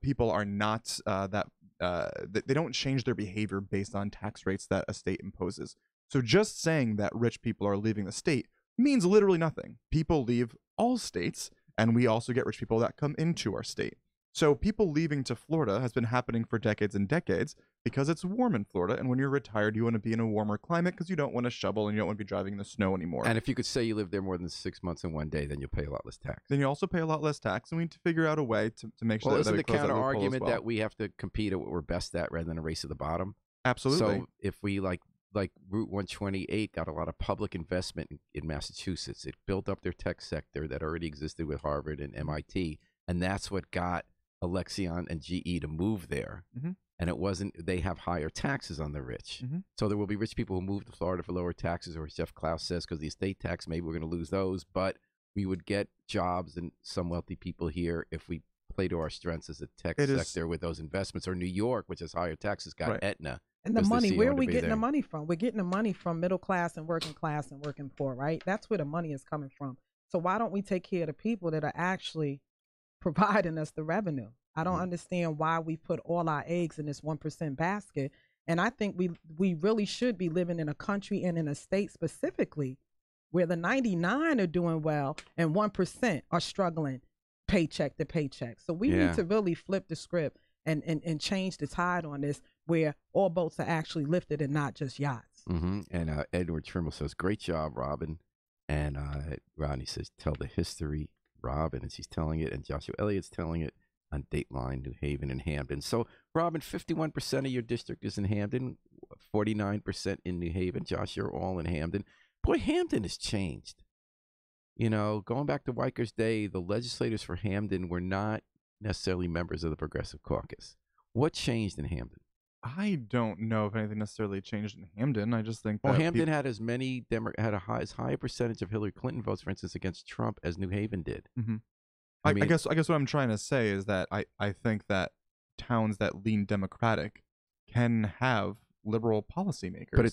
people are not they don't change their behavior based on tax rates that a state imposes. So just saying that rich people are leaving the state means literally nothing. People leave all states, and we also get rich people that come into our state. So people leaving to Florida has been happening for decades and decades because it's warm in Florida. And when you're retired, you want to be in a warmer climate because you don't want to shovel and you don't want to be driving in the snow anymore. And if you could say you live there more than 6 months in one day, then you'll pay a lot less tax. Then you also pay a lot less tax, and we need to figure out a way to make sure Well, that isn't we the close that counter loophole as argument well. that we have to compete at what we're best at rather than a race to the bottom? Absolutely. So if we like Route 128 got a lot of public investment in Massachusetts, it built up their tech sector that already existed with Harvard and MIT, and that's what got Alexion and GE to move there. Mhm. And it wasn't, they have higher taxes on the rich. Mhm. So there will be rich people who move to Florida for lower taxes, or as Jeff Klaus says, because the estate tax, maybe we're going to lose those, but we would get jobs and some wealthy people here if we play to our strengths as a tech sector with those investments. Or New York, which has higher taxes, got Right. Aetna. And the 'cause money, CEO where are wanted we to be getting there. the money from? We're getting the money from middle class and working poor, right? That's where the money is coming from. So why don't we take care of the people that are actually providing us the revenue? I don't understand why we put all our eggs in this 1% basket. And I think we really should be living in a country and in a state specifically where the 99 are doing well and 1% are struggling paycheck to paycheck. So we need to really flip the script and change the tide on this, where all boats are actually lifted and not just yachts. Mm-hmm. And Edward Trimble says, great job, Robyn. And Rodney says, tell the history, Robyn. And she's telling it. And Joshua Elliott's telling it on Dateline, New Haven, and Hamden. So, Robyn, 51% of your district is in Hamden, 49% in New Haven. Josh, you're all in Hamden. Boy, Hamden has changed. You know, going back to Weiker's day, the legislators for Hamden were not necessarily members of the Progressive Caucus. What changed in Hamden? I don't know if anything necessarily changed in Hamden. I just think that Hamden had as many as high a percentage of Hillary Clinton votes, for instance, against Trump as New Haven did. Mm-hmm. I guess what I'm trying to say is that I think that towns that lean Democratic can have liberal policymakers. But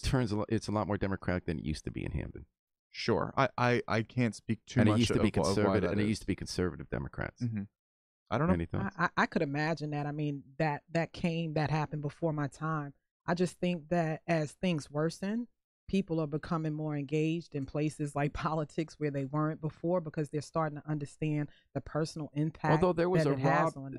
it's a lot more Democratic than it used to be in Hamden. Sure, I can't speak too much. And it used to be conservative, and it used to be conservative Democrats. Mm-hmm. I don't know. Any thoughts? I could imagine that. I mean, that happened before my time. I just think that as things worsen, people are becoming more engaged in places like politics where they weren't before, because they're starting to understand the personal impact. Although there was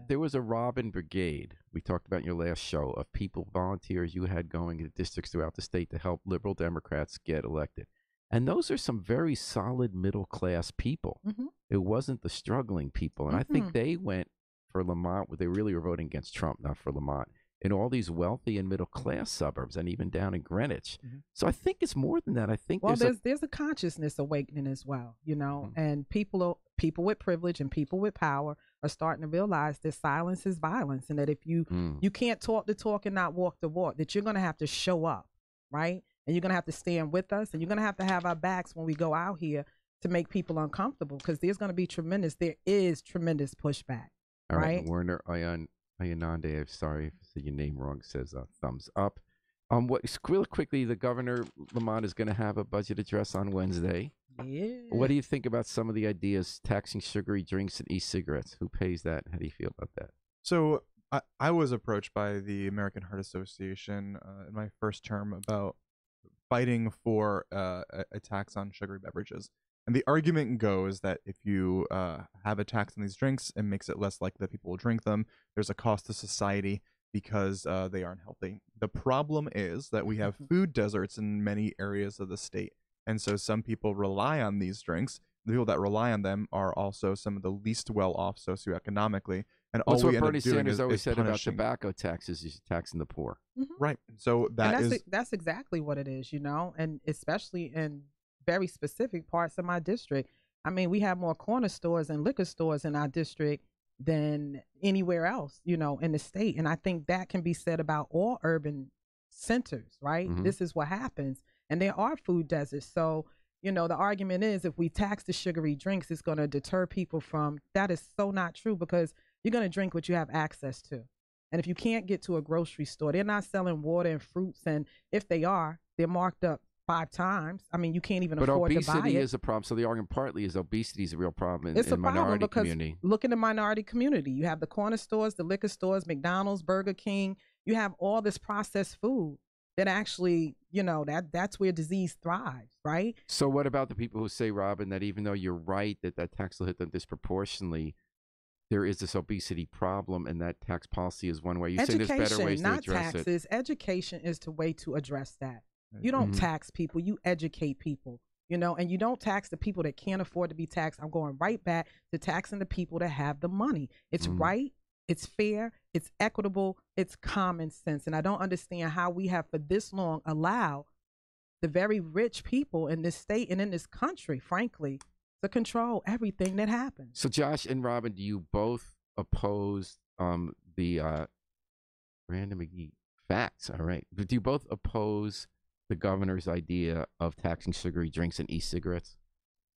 there was a Robyn brigade we talked about in your last show of people, volunteers you had going to districts throughout the state to help liberal Democrats get elected. And those are some very solid middle class people. Mm-hmm. It wasn't the struggling people. And I think they went for Lamont. They really were voting against Trump, not for Lamont, in all these wealthy and middle class suburbs, and even down in Greenwich. Mm-hmm. So I think it's more than that. I think there's a consciousness awakening as well, you know, and people with privilege and people with power are starting to realize that silence is violence, and that if you can't talk the talk and not walk the walk, that you're going to have to show up, right? And you're going to have to stand with us, and you're going to have our backs when we go out here to make people uncomfortable, because there is tremendous pushback. All right. Werner Ayanande, I'm sorry if I said your name wrong, says thumbs up. Real quickly, the governor, Lamont, is going to have a budget address on Wednesday. Yeah. What do you think about some of the ideas, taxing sugary drinks and e-cigarettes? Who pays that? How do you feel about that? So I was approached by the American Heart Association in my first term about fighting for a tax on sugary beverages. And the argument goes that if you have a tax on these drinks, it makes it less likely that people will drink them. There's a cost to society because they aren't healthy. The problem is that we have food deserts in many areas of the state. And so some people rely on these drinks. The people that rely on them are also some of the least well-off socioeconomically. And That's all what we end up Bernie doing Sanders always is said punishing. about tobacco taxes, is taxing the poor. Mm-hmm. Right. So that's exactly what it is, you know, and especially in very specific parts of my district. I mean, we have more corner stores and liquor stores in our district than anywhere else, you know, in the state. And I think that can be said about all urban centers, right? Mm-hmm. This is what happens. And there are food deserts. So, you know, the argument is if we tax the sugary drinks, it's going to deter people from. That is so not true, because you're going to drink what you have access to. And if you can't get to a grocery store, they're not selling water and fruits. And if they are, they're marked up 5 times. I mean, you can't even afford to buy it. But obesity is a problem. So the argument partly is obesity is a real problem in the minority community. Look in the minority community. You have the corner stores, the liquor stores, McDonald's, Burger King. You have all this processed food that actually, you know, that's where disease thrives, right? So what about the people who say, Robyn, that even though you're right that that tax will hit them disproportionately, there is this obesity problem, and that tax policy is one way? You say there's better ways to not address it. taxes. Education is the way to address that. You don't tax people, you educate people, you know, and you don't tax the people that can't afford to be taxed. I'm going right back to taxing the people that have the money. It's right, it's fair, it's equitable, it's common sense. And I don't understand how we have for this long allowed the very rich people in this state and in this country, frankly, to control everything that happens. So Josh and Robyn, do you both oppose the Random McGee facts? All right. Do you both oppose the governor's idea of taxing sugary drinks and e-cigarettes?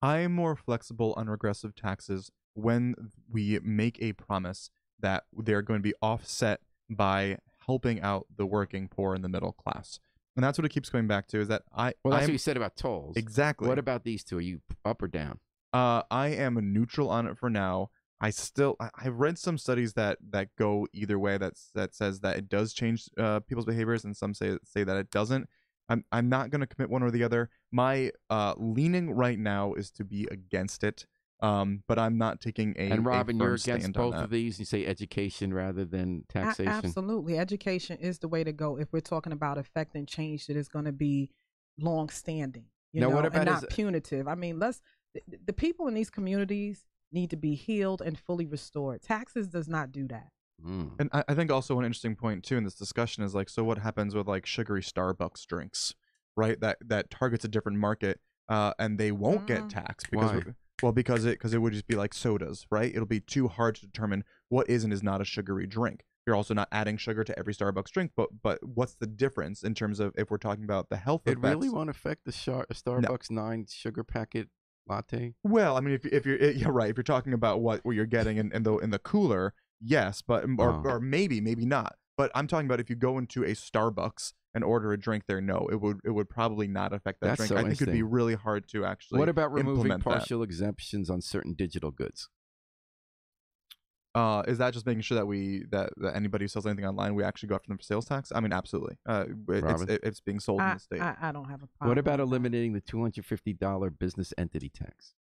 I am more flexible on regressive taxes when we make a promise that they're going to be offset by helping out the working poor and the middle class. And that's what it keeps going back to, is that Well, that's what you said about tolls. Exactly. What about these two? Are you up or down? I am neutral on it for now. I've read some studies that go either way, that says that it does change people's behaviors, and some say that it doesn't. I'm not going to commit one or the other. My leaning right now is to be against it, but I'm not taking a And Robyn, you're against both of these. You say education rather than taxation. Absolutely, education is the way to go if we're talking about affecting change that is going to be long-standing, you know, what about and not punitive. I mean, the people in these communities need to be healed and fully restored. Taxes does not do that. And I think also one interesting point too in this discussion is like, so what happens with like sugary Starbucks drinks, right? That targets a different market, and they won't get taxed because because it would just be like sodas, right? It'll be too hard to determine what is and is not a sugary drink. You're also not adding sugar to every Starbucks drink, but what's the difference in terms of if we're talking about the health effects? It really won't affect the Starbucks 9 sugar packet latte? Well, I mean, if you're right, if you're talking about what you're getting in the cooler, yes, but or maybe not. But I'm talking about if you go into a Starbucks and order a drink there, no, it would probably not affect that drink. So I think it'd be really hard to actually. What about removing implement partial exemptions on certain digital goods? Is that just making sure that anybody who sells anything online, we actually go after them for sales tax? I mean, absolutely. It's being sold in the state. I don't have a problem. What about eliminating the $250 business entity tax?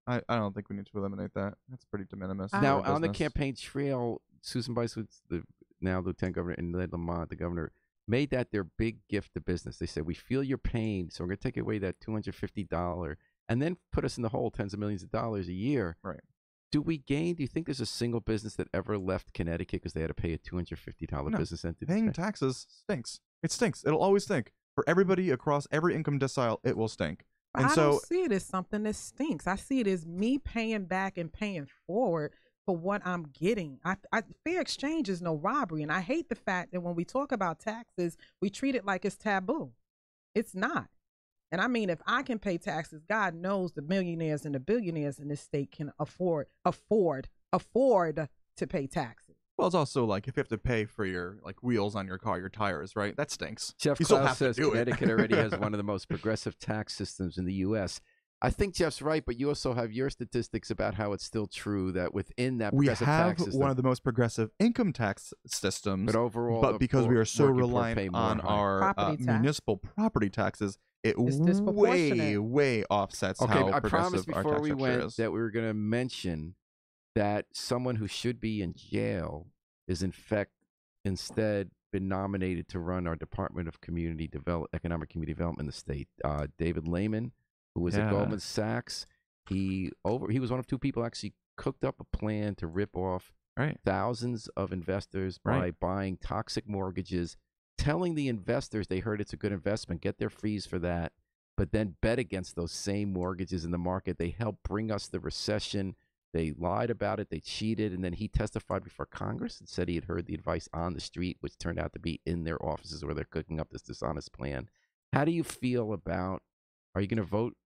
I don't think we need to eliminate that. That's pretty de minimis. Now, on the campaign trail, Susan Bicewood, the now Lieutenant Governor, and Ned Lamont, the governor, made that their big gift to business. They said, we feel your pain, so we're going to take away that $250 and then put us in the hole tens of millions of dollars a year. Right. Do you think there's a single business that ever left Connecticut because they had to pay a $250 business entity? Paying taxes stinks. It stinks. It'll always stink. For everybody across every income decile, it will stink. And I don't see it as something that stinks. I see it as me paying back and paying forward for what I'm getting. Fair exchange is no robbery. And I hate the fact that when we talk about taxes, we treat it like it's taboo. It's not. And I mean, if I can pay taxes, God knows the millionaires and the billionaires in this state can afford to pay taxes. Well, it's also like if you have to pay for your wheels on your car, your tires, right? That stinks. Jeff Klaus says Connecticut already has one of the most progressive tax systems in the U.S. I think Jeff's right, but you also have your statistics about how it's still true that within that progressive tax system, one of the most progressive income tax systems. But overall, but because we are so reliant on our municipal property taxes, it way offsets how progressive our tax structure is. Okay, I promised before we went that we were going to mention that someone who should be in jail is in fact instead been nominated to run our Department of Economic Community Development in the state. David Lehman, who was at Goldman Sachs, he was one of two people actually cooked up a plan to rip off thousands of investors by buying toxic mortgages, telling the investors they heard it's a good investment, get their fees for that, but then bet against those same mortgages in the market. They helped bring us the recession. They lied about it. They cheated. And then he testified before Congress and said he had heard the advice on the street, which turned out to be in their offices where they're cooking up this dishonest plan. How do you feel about, are you going to vote,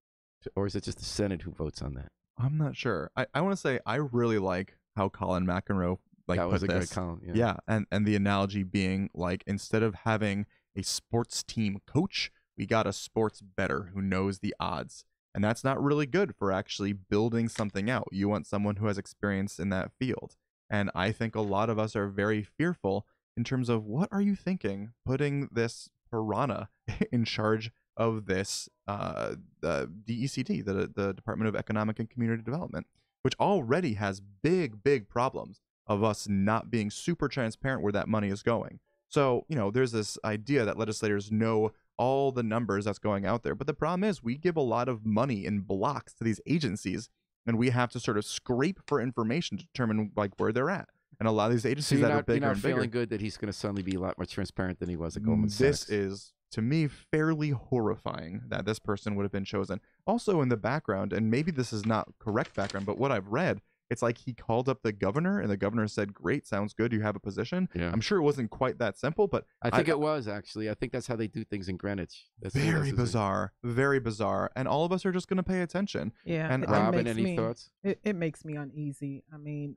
or is it just the Senate who votes on that? I'm not sure. I want to say I really like how Colin McEnroe that was a great column. Yeah. And the analogy being like, instead of having a sports team coach, we got a sports bettor who knows the odds. And that's not really good for actually building something out. You want someone who has experience in that field. And I think a lot of us are very fearful in terms of, what are you thinking, putting this piranha in charge of this the DECD, the Department of Economic and Community Development, which already has big problems of us not being super transparent where that money is going. So, there's this idea that legislators know all the numbers that's going out there. But the problem is we give a lot of money in blocks to these agencies, and we have to sort of scrape for information to determine where they're at. And a lot of these agencies that are bigger and bigger. You're not feeling good that he's going to suddenly be a lot more transparent than he was at Goldman Sachs. This is, to me, fairly horrifying that this person would have been chosen. Also in the background, and maybe this is not correct background, but what I've read, it's like he called up the governor, and the governor said, "Great, sounds good. You have a position." Yeah. I'm sure it wasn't quite that simple, but I think it was, actually. I think that's how they do things in Greenwich. Very bizarre. And all of us are just going to pay attention. Yeah. And Robyn, any thoughts? It makes me uneasy. I mean,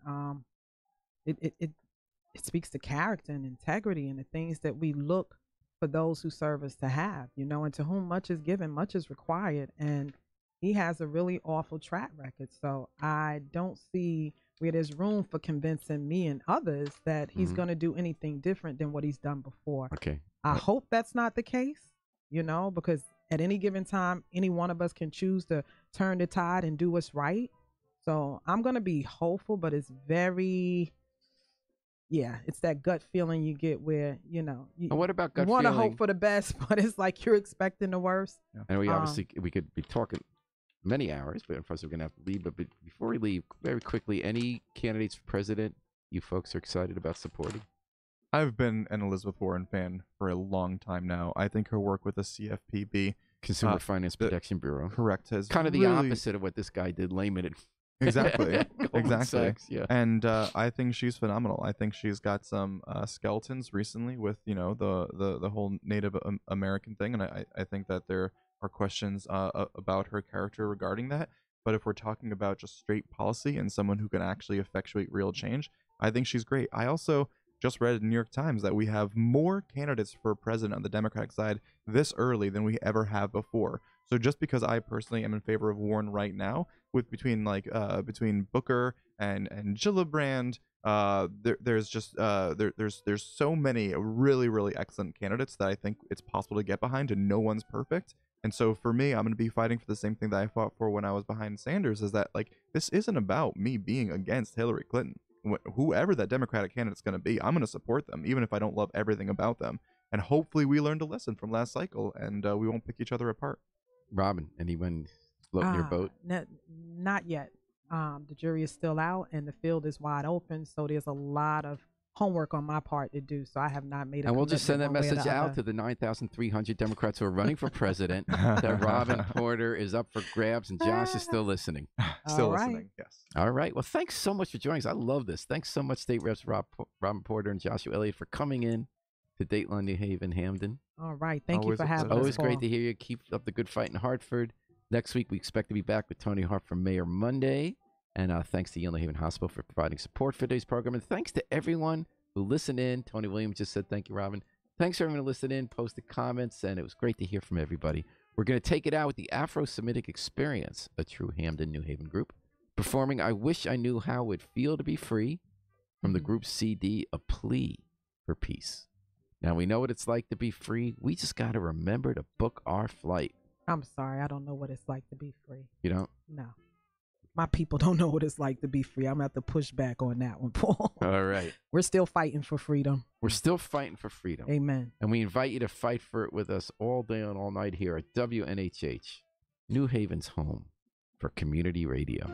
it speaks to character and integrity and the things that we look for those who serve us to have, and to whom much is given, much is required. And he has a really awful track record. So I don't see where there's room for convincing me and others that he's going to do anything different than what he's done before. Okay. I hope that's not the case, because at any given time, any one of us can choose to turn the tide and do what's right. So I'm going to be hopeful, but it's it's that gut feeling you get where, and what about gut feeling? You want to feeling? hope for the best, but it's like you're expecting the worst. Yeah. And we could be talking many hours, but of course we're going to have to leave. But before we leave, very quickly, any candidates for president you folks are excited about supporting? I've been an Elizabeth Warren fan for a long time now. I think her work with the CFPB, Consumer Finance Protection Bureau, correct, has kind of the really... opposite of what this guy did, layman it. Exactly. Sachs, yeah. And I think she's phenomenal. I think she's got some skeletons recently with the whole Native American thing, and I think that there are questions about her character regarding that. But if we're talking about just straight policy and someone who can actually effectuate real change, I think she's great. I also just read in the New York Times that we have more candidates for president on the Democratic side this early than we ever have before. So just because I personally am in favor of Warren right now, between Booker and Gillibrand, there's so many really excellent candidates that I think it's possible to get behind, and no one's perfect. And so for me, I'm going to be fighting for the same thing that I fought for when I was behind Sanders, is that this isn't about me being against Hillary Clinton. Whoever that Democratic candidate's going to be, I'm going to support them, even if I don't love everything about them. And hopefully we learned a lesson from last cycle, and we won't pick each other apart. Robyn, anyone floating your boat? Not yet. The jury is still out, and the field is wide open, so there's a lot of homework on my part to do. So I have not made a And we'll just send that commitment one way or message the out other. to the 9,300 Democrats who are running for president that Robyn Porter is up for grabs, and Josh is still listening. Still All right. listening, yes. All right. Well, thanks so much for joining us. I love this. Thanks so much, State Reps Robyn Porter and Joshua Elliott, for coming in to Dateline, New Haven, Hamden. All right. Thank you Always for a having pleasure. us. Always great Paul. to hear you. Keep up the good fight in Hartford. Next week, we expect to be back with Tony Hart from Mayor Monday. And thanks to Yale New Haven Hospital for providing support for today's program. And thanks to everyone who listened in. Tony Williams just said thank you, Robyn. Thanks for everyone who listened in, posted comments, and it was great to hear from everybody. We're going to take it out with the Afro-Semitic Experience, a true Hamden, New Haven group, performing I Wish I Knew How It Would Feel to Be Free from the group's CD, A Plea for Peace. Now, we know what it's like to be free. We just got to remember to book our flight. I'm sorry. I don't know what it's like to be free. You don't? No. My people don't know what it's like to be free. I'm going to have to push back on that one, Paul. All right. We're still fighting for freedom. We're still fighting for freedom. Amen. And we invite you to fight for it with us all day and all night here at WNHH, New Haven's home for community radio.